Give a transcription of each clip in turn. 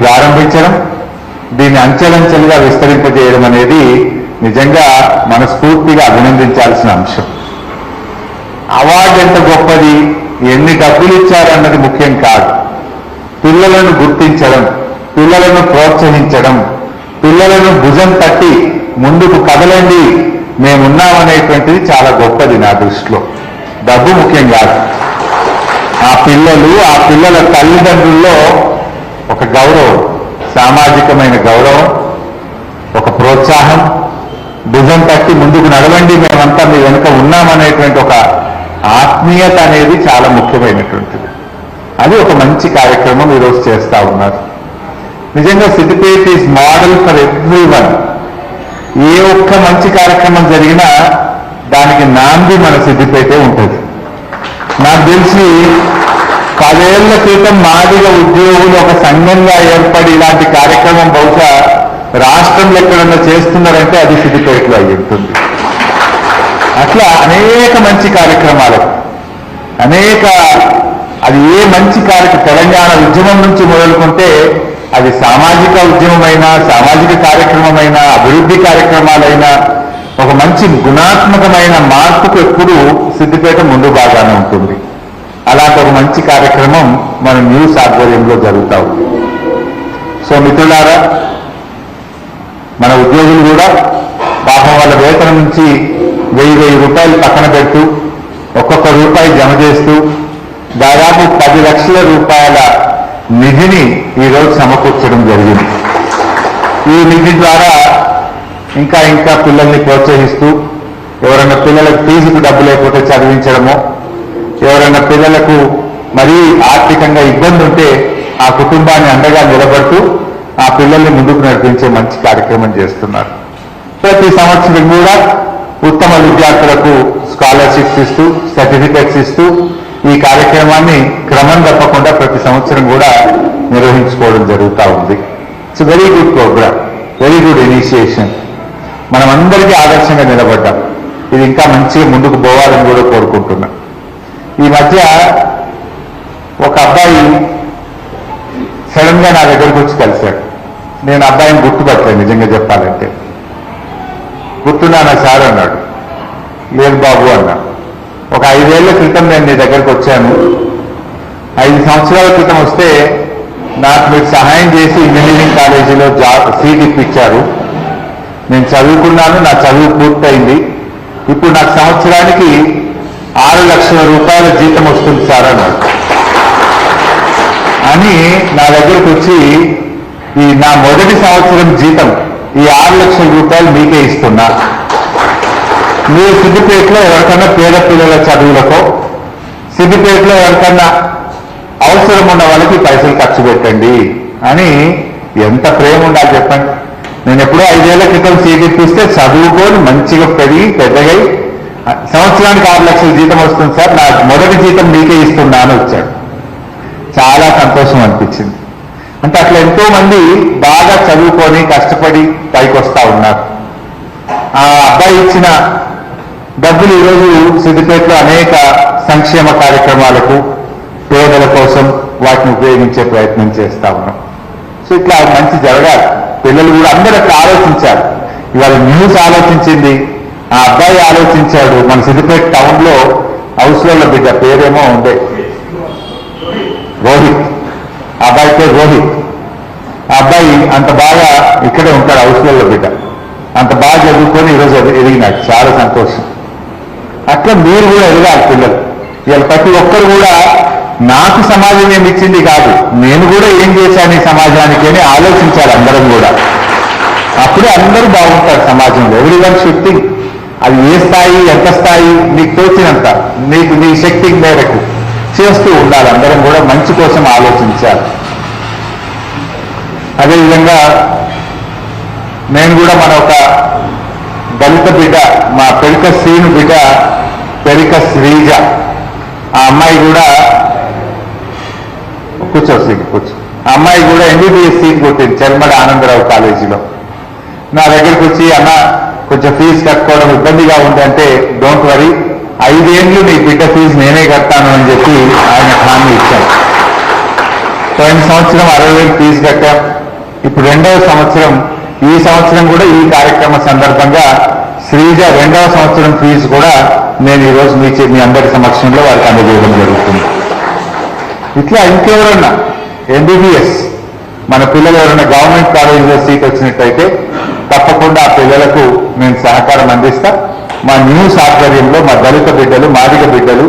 ప్రారంభించడం, దీన్ని అంచెలంచెలుగా విస్తరింపజేయడం అనేది నిజంగా మనస్ఫూర్తిగా అభినందించాల్సిన అంశం. అవార్డు ఎంత గొప్పది, ఎన్ని డబ్బులు ఇచ్చారన్నది ముఖ్యం కాదు. పిల్లలను గుర్తించడం, పిల్లలను ప్రోత్సహించడం, పిల్లలను భుజం తట్టి ముందుకు కదలండి మేమున్నామనేటువంటిది చాలా గొప్పది నా దృష్టిలో. డబ్బు ముఖ్యం కాదు. ఆ పిల్లల తల్లిదండ్రుల్లో ఒక గౌరవం, సామాజికమైన గౌరవం, ఒక ప్రోత్సాహం, భుజం తట్టి ముందుకు నడవండి మేమంతా మీ వెనుక ఉన్నామనేటువంటి ఒక ఆత్మీయత అనేది చాలా ముఖ్యమైనటువంటిది. అది ఒక మంచి కార్యక్రమం ఈరోజు చేస్తా ఉన్నారు. నిజంగా Siddipet is model for everyone. ఏ ఒక్క మంచి కార్యక్రమం జరిగినా దానికి నాంది మన సిద్దిపేటే ఉంటుంది. నాకు తెలిసి 10 ఏళ్ల క్రితం మాదిగ ఉద్యోగులు ఒక సంఘంగా ఏర్పడి ఇలాంటి కార్యక్రమం బహుశా రాష్ట్రంలో ఎక్కడన్నా చేస్తున్నారంటే అది సిద్దిపేటలో అయి ఉంటుంది. అట్లా అనేక మంచి కార్యక్రమాలు, అది ఏ మంచి తెలంగాణ ఉద్యమం నుంచి మొదలుకుంటే అది సామాజిక ఉద్యమమైనా, సామాజిక కార్యక్రమమైనా, అభివృద్ధి కార్యక్రమాలైనా ఒక మంచి గుణాత్మకమైన మార్పుకు ఎప్పుడు సిద్దిపేట ముందు బాగానే ఉంటుంది. అలాంటి ఒక మంచి కార్యక్రమం మన న్యూస్ ఆధ్వర్యంలో జరుగుతూ ఉంది. సో మిత్రులారా, మన ఉద్యోగులు కూడా పాపం వాళ్ళ వేతనం నుంచి 1000 రూపాయలు పక్కన పెడుతూ ఒక్కొక్క రూపాయి జమ చేస్తూ దాదాపు 10 లక్షల రూపాయల నిధిని ఈరోజు సమకూర్చడం జరిగింది. ఈ నిధి ద్వారా ఇంకా పిల్లల్ని ప్రోత్సహిస్తూ, ఎవరైనా పిల్లలకు ఫీజుకు డబ్బు లేకపోతే చదివించడమో, ఎవరైనా పిల్లలకు మరీ ఆర్థికంగా ఇబ్బంది ఉంటే ఆ కుటుంబాన్ని అండగా నిలబడుతూ ఆ పిల్లల్ని ముందుకు నడిపించే మంచి కార్యక్రమం చేస్తున్నారు. ప్రతి సంవత్సరం కూడా ఉత్తమ విద్యార్థులకు స్కాలర్షిప్స్ ఇస్తూ, సర్టిఫికెట్స్ ఇస్తూ ఈ కార్యక్రమాన్ని క్రమం తప్పకుండా ప్రతి సంవత్సరం కూడా నిర్వహించుకోవడం జరుగుతూ ఉంది. It's very good programme, very good initiation. మనం అందరికీ ఆదర్శంగా నిలబడ్డాం. ఇది ఇంకా మంచిగా ముందుకు పోవాలని కూడా కోరుకుంటున్నాం. ఈ మధ్య ఒక అబ్బాయి సడన్ గా నా దగ్గరకు వచ్చి కలిశాడు. నేను అబ్బాయిని గుర్తుపట్టాను, నిజంగా చెప్పాలంటే. గుర్తున్నానా సార్ అన్నాడు. లేదు బాబు అన్నా. ఒక 5 ఏళ్ల క్రితం నేను నీ దగ్గరకు వచ్చాను. 5 సంవత్సరాల క్రితం వస్తే నాకు మీరు సహాయం చేసి ఇంజనీరింగ్ కాలేజీలో సీట్ ఇప్పించారు. నేను చదువుకున్నాను, నా చదువు పూర్తయింది. ఇప్పుడు నాకు సంవత్సరానికి 6 లక్షల రూపాయల జీతం వస్తుంది సార్ అన్నాడు. అని నా దగ్గరకు వచ్చి నా మొదటి సంవత్సరం జీతం ఈ 6 లక్షల రూపాయలు మీకే ఇస్తున్నా. మీరు సిద్దిపేటలో ఎవరికన్నా పేద పిల్లల చదువులకో, సిద్దిపేటలో ఎవరికన్నా అవసరం ఉన్న వాళ్ళకి పైసలు ఖర్చు పెట్టండి అని ఎంత ప్రేమ ఉండాలి చెప్పండి. నేను ఎప్పుడో 5 ఏళ్ల క్రితం సీట్ ఇప్పిస్తే చదువుకొని మంచిగా పెద్దగై సంవత్సరానికి 6 లక్షల జీతం వస్తుంది సార్, నా మొదటి జీతం మీకే ఇస్తున్నా అని వచ్చాడు. చాలా సంతోషం అనిపించింది. అంటే అట్లా ఎంతో మంది బాగా చదువుకొని కష్టపడి పైకి వస్తా ఉన్నారు. ఆ అబ్బాయి ఇచ్చిన డబ్బులు ఈరోజు సిద్దిపేటలో అనేక సంక్షేమ కార్యక్రమాలకు, పేదల కోసం వాటిని ఉపయోగించే ప్రయత్నం చేస్తా ఉన్నాం. సో ఇట్లా మంచి జరగాలి. పిల్లలు కూడా అందరూ అట్లా ఆలోచించారు. ఇవాళ న్యూస్ ఆలోచించింది, ఆ అబ్బాయి ఆలోచించాడు. మన సిద్దిపేట టౌన్ లో హౌస్ల బిడ్డ పేరేమో ఉండే రోహిత్, ఆ అబ్బాయి పేరు రోహిత్. ఆ అబ్బాయి అంత బాగా ఇక్కడే ఉంటాడు, హౌస్ల బిడ్డ. అంత బాగా చదువుకొని ఈరోజు ఎదిగినాడు. చాలా సంతోషం. అట్లా మీరు కూడా ఎదగాలి పిల్లలు. ఇవాళ ప్రతి ఒక్కరు కూడా నాకు సమాజం ఏమి ఇచ్చింది కాదు, నేను కూడా ఏం చేశాను ఈ సమాజానికి అని ఆలోచించాలి అందరం కూడా. అప్పుడే అందరూ బాగుంటారు సమాజంలో. ఎవరి వన్ షుడ్ థింక్. అది ఏ స్థాయి, ఎంత స్థాయి నీకు తోచినంత, నీ శక్తి మేరకు చేస్తూ ఉండాలి. అందరం కూడా మంచి కోసం ఆలోచించాలి. అదేవిధంగా నేను కూడా మన ఒక దళిత బిడ్డ, మా పెరిక శ్రీను బిడ్డ పెరిక శ్రీజ, ఆ అమ్మాయి కూడా కూర్చో. ఆ అమ్మాయి కూడా ఎంబీబీఎస్ సీట్ కొట్టింది చెల్మడ ఆనందరావు కాలేజీలో. నా దగ్గరికి వచ్చి అన్న కొంచెం ఫీజు కట్టుకోవడం ఇబ్బందిగా ఉందంటే, డోంట్ వరీ, 5 ఏళ్ళు నీ బిడ్డ ఫీజు నేనే కట్టాను అని చెప్పి ఆయన హామీ ఇచ్చాను. పోయిన సంవత్సరం 60,000 ఫీజు కట్టాం. ఇప్పుడు రెండవ సంవత్సరం, ఈ సంవత్సరం కూడా ఈ కార్యక్రమ సందర్భంగా శ్రీజ రెండవ సంవత్సరం ఫీజు కూడా నేను ఈరోజు మీ అందరి సమక్షంలో వారికి అందజేయడం జరుగుతుంది. ఇట్లా ఇంకెవరన్నా ఎంబీబీఎస్ మన పిల్లలు ఎవరైనా గవర్నమెంట్ కాలేజీలో సీట్ వచ్చినట్టయితే తప్పకుండా ఆ పిల్లలకు నేను సహకారం అందిస్తా. మా న్యూస్ ఆధ్వర్యంలో మా దళిత బిడ్డలు, మాదిగ బిడ్డలు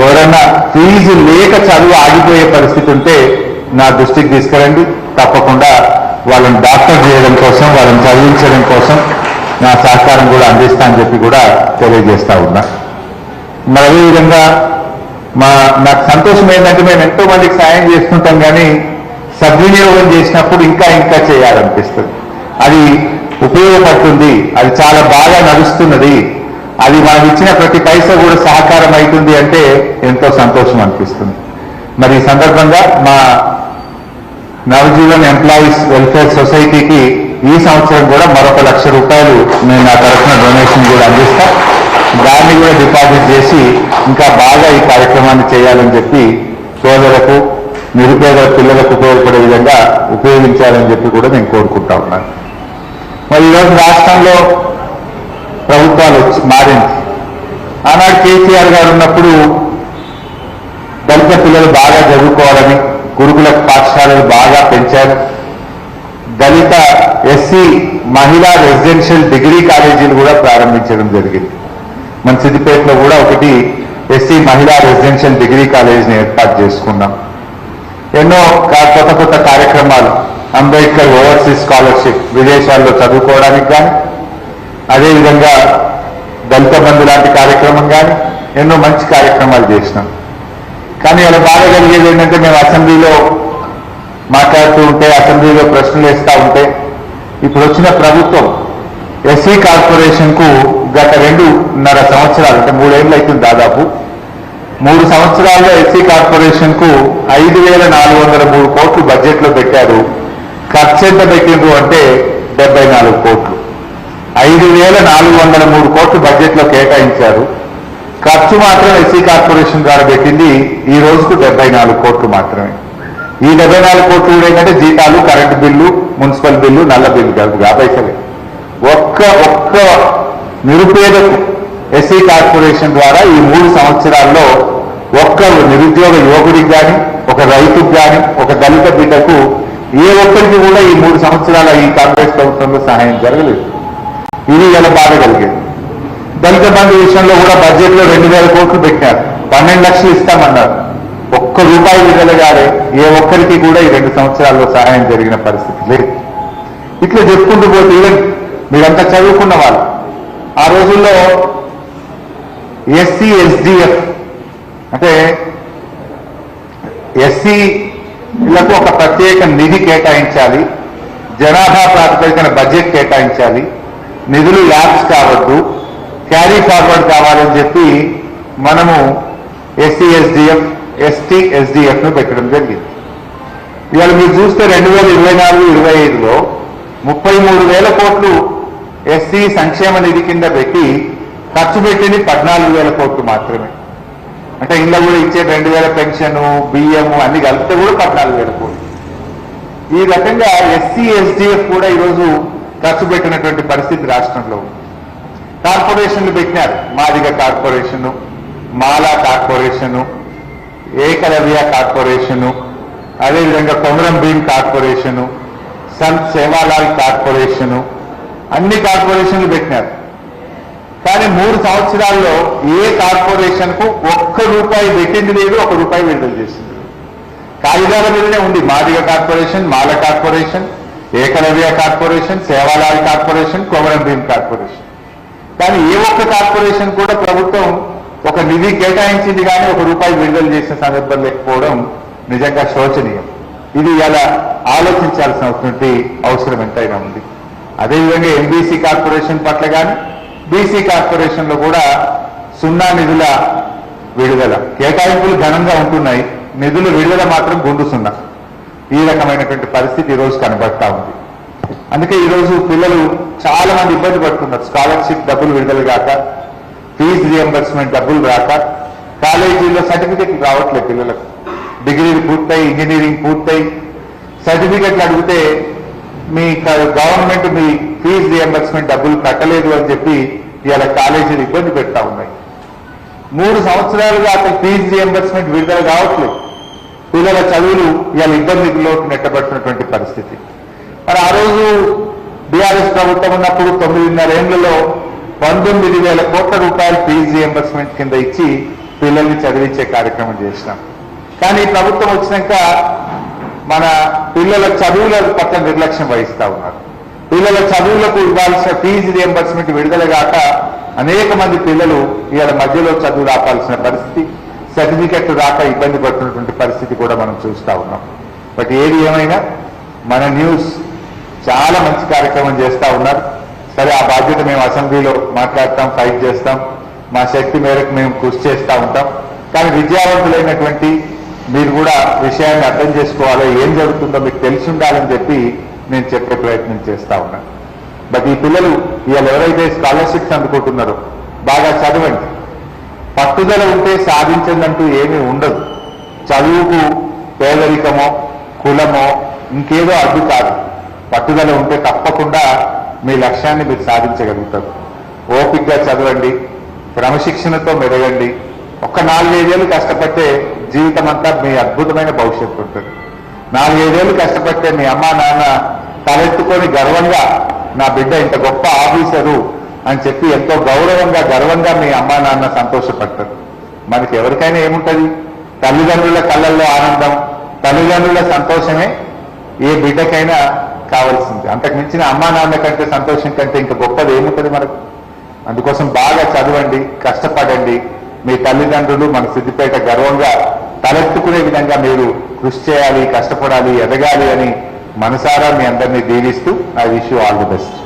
ఎవరైనా ఫీజు లేక చదువు ఆగిపోయే పరిస్థితి ఉంటే నా దృష్టికి తీసుకురండి. తప్పకుండా వాళ్ళని డాక్టర్ చేయడం కోసం, వాళ్ళని చదివించడం కోసం నా సహకారం కూడా అందిస్తా అని చెప్పి కూడా తెలియజేస్తా ఉన్నా. మరి అదేవిధంగా నాకు సంతోషం ఏంటంటే మేము ఎంతో మందికి సాయం చేస్తుంటాం, కానీ సద్వినియోగం చేసినప్పుడు ఇంకా ఇంకా చేయాలనిపిస్తుంది. అది ఉపయోగపడుతుంది, అది చాలా బాగా నడుస్తున్నది, అది మనం ఇచ్చిన ప్రతి పైసా కూడా సహకారం అవుతుంది అంటే ఎంతో సంతోషం అనిపిస్తుంది. మరి ఈ సందర్భంగా మా నవజీవన్ ఎంప్లాయీస్ వెల్ఫేర్ సొసైటీకి ఈ సంవత్సరం కూడా మరొక ₹1,00,000 నేను నా తరఫున డొనేషన్ కూడా అందిస్తా. దాన్ని కూడా డిపాజిట్ చేసి ఇంకా బాగా ఈ కార్యక్రమాన్ని చేయాలని చెప్పి పేదలకు, నిరుపేద పిల్లలకు ఉపయోగపడే విధంగా ఉపయోగించాలని చెప్పి కూడా నేను కోరుకుంటా ఉన్నాను. మరి ఈరోజు రాష్ట్రంలో ప్రభుత్వాలు మారింది. ఆనాడు కేసీఆర్ గారు ఉన్నప్పుడు దళిత పిల్లలు బాగా చదువుకోవాలని గురుకుల పాఠశాలలు బాగా పెంచారు. దళిత ఎస్సీ మహిళా రెసిడెన్షియల్ డిగ్రీ కాలేజీలు కూడా ప్రారంభించడం జరిగింది. మన సిద్దిపేటలో కూడా ఒకటి ఎస్సీ మహిళా రెసిడెన్షియల్ డిగ్రీ కాలేజీని ఏర్పాటు చేసుకున్నాం. ఎన్నో కొత్త కొత్త కార్యక్రమాలు, అంబేద్కర్ ఓవర్సీస్ స్కాలర్షిప్ విదేశాల్లో చదువుకోవడానికి కానీ, అదేవిధంగా దళిత బంధు లాంటి కార్యక్రమం కానీ ఎన్నో మంచి కార్యక్రమాలు చేసినాం. కానీ అలా బాగా కలిగేది ఏంటంటే మేము అసెంబ్లీలో మాట్లాడుతూ ఉంటే, అసెంబ్లీలో ప్రశ్నలు వేస్తూ ఉంటే, ఇప్పుడు వచ్చిన ప్రభుత్వం ఎస్సీ కార్పొరేషన్కు గత 2.5 సంవత్సరాలు అంటే 3 ఏళ్ళు అవుతుంది, దాదాపు 3 సంవత్సరాల్లో ఎస్సీ కార్పొరేషన్కు 5,403 కోట్లు బడ్జెట్లో పెట్టారు. ఖర్చు ఎంత పెట్టిండ్రు అంటే 74 కోట్లు. 5,403 కోట్లు బడ్జెట్లో కేటాయించారు. ఖర్చు మాత్రం ఎస్సీ కార్పొరేషన్ ద్వారా పెట్టింది ఈ రోజుకు 74 కోట్లు మాత్రమే. ఈ 74 కోట్లు కూడా ఏంటంటే జీతాలు, కరెంటు బిల్లు, మున్సిపల్ బిల్లు, నల్ల బిల్లు కాదు, 50 పైసలే. ఒక్క నిరుపేదకు ఎస్సీ కార్పొరేషన్ ద్వారా ఈ 3 సంవత్సరాల్లో ఒక్క నిరుద్యోగ యువకుడికి కానీ, ఒక రైతుకు కానీ, ఒక దళిత బిడ్డకు ఏ ఒక్కరికి కూడా ఈ 3 సంవత్సరాల ఈ కాంగ్రెస్ ప్రభుత్వంలో సహాయం జరగలేదు. ఇది ఇలా బాధ కలిగేది. దళిత బంధు విషయంలో కూడా బడ్జెట్లో 2,000 కోట్లు పెట్టారు. 12 లక్షలు ఇస్తామన్నారు. ₹1 విడుదల కాలే. ఏ ఒక్కరికి కూడా ఈ 2 సంవత్సరాల్లో సహాయం జరిగిన పరిస్థితి లేదు. ఇట్లా చెప్పుకుంటూ పోతే ఈవెన్ మీరంతా చదువుకున్న వాళ్ళు, ఆ రోజుల్లో ఎస్సీ ఎస్డిఎఫ్ అంటే ఎస్సీలకు ఒక ప్రత్యేక నిధి కేటాయించాలి, జనాభా ప్రాతిపదికన బడ్జెట్ కేటాయించాలి, నిధులు ల్యాబ్స్ కావద్దు, క్యారీ ఫార్వర్డ్ కావాలని చెప్పి మనము ఎస్సీ ఎస్డిఎఫ్, ఎస్టీ ఎస్డిఎఫ్ను పెట్టడం జరిగింది. ఇవాళ మీరు చూస్తే 2024-25లో 33,000 కోట్లు ఎస్సీ సంక్షేమ నిధి కింద పెట్టి ఖర్చు పెట్టింది 14,000 కోట్లు మాత్రమే. అంటే ఇంట్లో కూడా ఇచ్చే 2,000 పెన్షన్, బియ్యము అన్ని కలిపితే కూడా 14,000 కోట్లు. ఈ రకంగా ఎస్సీ ఎస్డిఎఫ్ కూడా ఈరోజు ఖర్చు పెట్టినటువంటి పరిస్థితి రాష్ట్రంలో ఉంది. కార్పొరేషన్లు పెట్టినారు. మాదిగ కార్పొరేషను, మాలా కార్పొరేషను, ఏకలవ్య కార్పొరేషను, అదేవిధంగా కొమరం భీం కార్పొరేషను, సంత్ సేవాలాల్ కార్పొరేషను, అన్ని కార్పొరేషన్లు పెట్టినారు. కానీ 3 సంవత్సరాల్లో ఏ కార్పొరేషన్కు ₹1 పెట్టింది లేదు, ₹1 విడుదల చేసింది. కాగితాల మీదనే ఉంది. Madiga corporation, Mala corporation, Eklavya corporation, Sevalal corporation, Komaram Bheem corporation. కానీ ఏ ఒక్క కార్పొరేషన్ కూడా ప్రభుత్వం ఒక నిధి కేటాయించింది కానీ ₹1 విడుదల చేసిన సందర్భం లేకపోవడం నిజంగా శోచనీయం. ఇది ఇలా ఆలోచించాల్సినటువంటి అవసరం ఎంతైనా ఉంది. అదేవిధంగా ఎంబీసీ కార్పొరేషన్ పట్ల కానీ, బీసీ కార్పొరేషన్లో కూడా 0 నిధుల విడుదల. కేటాయింపులు ఘనంగా ఉంటున్నాయి, నిధుల విడుదల మాత్రం గుండు 0. ఈ రకమైనటువంటి పరిస్థితి ఈరోజు కనబడతా ఉంది. అందుకే ఈరోజు పిల్లలు చాలా మంది ఇబ్బంది పడుతున్నారు. స్కాలర్షిప్ డబ్బులు విడుదల కాక, ఫీజు రియంబర్స్మెంట్ డబ్బులు రాక, కాలేజీల్లో సర్టిఫికెట్లు రావట్లేదు పిల్లలకు. డిగ్రీలు పూర్తయి ఇంజనీరింగ్ పూర్తయి సర్టిఫికెట్లు అడిగితే మీ గవర్నమెంట్ మీ ఫీజు రియంబర్స్మెంట్ డబ్బులు కట్టలేదు అని చెప్పి ఇవాళ కాలేజీలు ఇబ్బంది పెడతా ఉన్నాయి. 3 సంవత్సరాలుగా అసలు ఫీజు రియంబర్స్మెంట్ విడుదల కావట్లేదు. పిల్లల చదువులు ఇవాళ ఇబ్బందిలోకి నెట్టబడుతున్నటువంటి పరిస్థితి. మరి ఆ రోజు బీఆర్ఎస్ ప్రభుత్వం ఉన్నప్పుడు 9.5 ఏళ్లలో 19,000 కోట్ల రూపాయలు ఫీజు రియంబర్స్మెంట్ కింద ఇచ్చి పిల్లల్ని చదివించే కార్యక్రమం చేసినాం. కానీ ఈ ప్రభుత్వం వచ్చినాక మన పిల్లల చదువుల పట్ల నిర్లక్ష్యం వహిస్తా ఉన్నారు. పిల్లల చదువులకు ఇవ్వాల్సిన ఫీజు రియంబర్స్మెంట్ విడుదల కాక అనేక మంది పిల్లలు ఇవాళ మధ్యలో చదువు ఆపాల్సిన పరిస్థితి, సర్టిఫికెట్ రాక ఇబ్బంది పడుతున్నటువంటి పరిస్థితి కూడా మనం చూస్తా ఉన్నాం. బట్ ఏది ఏమైనా మన న్యూస్ చాలా మంచి కార్యక్రమం చేస్తా ఉన్నారు. సరే, ఆ బాధ్యత మేము అసెంబ్లీలో మాట్లాడతాం, ఫైట్ చేస్తాం, మా శక్తి మేరకు మేము కృషి చేస్తూ ఉంటాం. కానీ విద్యావంతులైనటువంటి మీరు కూడా విషయాన్ని అర్థం చేసుకోవాలి, ఏం జరుగుతుందో మీకు తెలిసి ఉండాలని చెప్పి నేను చెప్పే ప్రయత్నం చేస్తా ఉన్నాను. బట్ ఈ పిల్లలు ఇవాళ ఎవరైతే స్కాలర్షిప్స్ అందుకుంటున్నారో బాగా చదవండి. పట్టుదల ఉంటే సాధించదంటూ ఏమీ ఉండదు. చదువుకు పేదరికమో కులమో ఇంకేదో అడ్డు కాదు. పట్టుదల ఉంటే తప్పకుండా మీ లక్ష్యాన్ని మీరు సాధించగలుగుతారు. ఓపికగా చదవండి, క్రమశిక్షణతో మెరగండి. ఒక్క 4-5 ఏళ్ళు కష్టపడితే జీవితం అంతా మీ అద్భుతమైన భవిష్యత్తు ఉంటుంది. 4-5 ఏళ్ళు కష్టపడితే మీ అమ్మా నాన్న తలెత్తుకొని గర్వంగా నా బిడ్డ ఇంత గొప్ప ఆఫీసరు అని చెప్పి ఎంతో గౌరవంగా గర్వంగా మీ అమ్మా నాన్న సంతోషపడతారు. మనకి ఎవరికైనా ఏముంటుంది? తల్లిదండ్రుల కళ్ళల్లో ఆనందం, తల్లిదండ్రుల సంతోషమే ఏ బిడ్డకైనా కావాల్సింది. అంతకు మించిన అమ్మా నాన్న కంటే సంతోషం కంటే ఇంకా గొప్పది ఏముంటుంది మనకు? అందుకోసం బాగా చదవండి, కష్టపడండి. మీ తల్లిదండ్రులు మన సిద్దిపేట గర్వంగా తలెత్తుకునే విధంగా మీరు కృషి చేయాలి, కష్టపడాలి, ఎదగాలి అని మనసారా మీ అందరినీ దీవిస్తూ I wish you all the best.